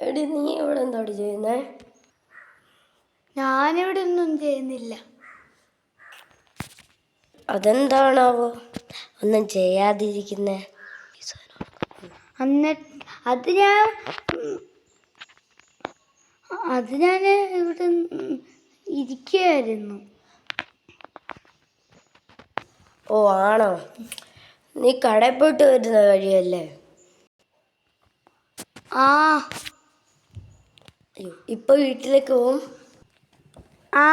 എടി നീ ഇവിടെ എന്താടി ചെയ്യുന്നേ? ഞാനിവിടെ ഒന്നും ചെയ്യുന്നില്ല. അതെന്താണാവോ ഒന്നും ചെയ്യാതിരിക്കുന്നേ? അത് ഞാൻ ഇവിടെ ഇരിക്കുകയായിരുന്നു. ഓ ആണോ? നീ കടയിൽ പോയിട്ട് വരുന്ന വഴിയല്ലേ? ആ. ഇപ്പൊ വീട്ടിലേക്ക് പോവും? ആ.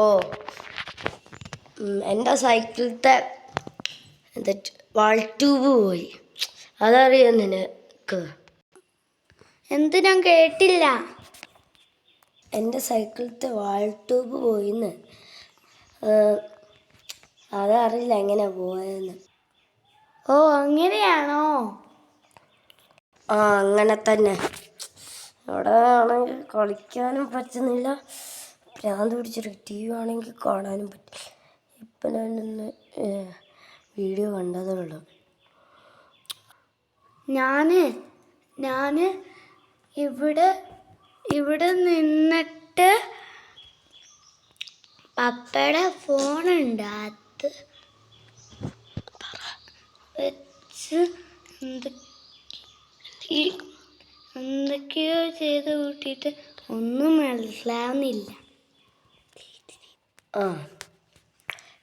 ഓ, എൻ്റെ സൈക്കിളത്തെ വാൾ ട്യൂബ് പോയി. അതറിയാം നിനക്ക്? എന്ത്? ഞാൻ കേട്ടില്ല. എൻ്റെ സൈക്കിളത്തെ വാൾ ട്യൂബ് പോയിന്ന്. അതറിയില്ല എങ്ങനെ പോയെന്ന്. ഓ, അങ്ങനെയാണോ? ആ, അങ്ങനെ തന്നെ. അവിടെ ആണെങ്കിൽ കളിക്കാനും പറ്റുന്നില്ല. ഭ്രാന്ത് പിടിച്ചൊരു TV ആണെങ്കിൽ കാണാനും പറ്റില്ല. ഇപ്പം ഞാനൊന്ന് വീഡിയോ കണ്ടതേ ഉള്ളൂ. ഞാൻ ഇവിടെ നിന്നിട്ട് പപ്പയുടെ ഫോണുണ്ട്, അത് വെച്ച് എന്തൊക്കെയോ ചെയ്ത് കൂട്ടിയിട്ട് ഒന്നും മനസ്സിലാവുന്നില്ല. ആ,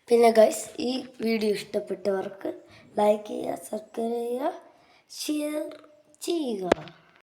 പിന്നെ ഗൈസ്, ഈ വീഡിയോ ഇഷ്ടപ്പെട്ടവർക്ക് ലൈക്ക് ചെയ്യുക, സബ്സ്ക്രൈബ് ചെയ്യുക, ഷെയർ ചെയ്യുക.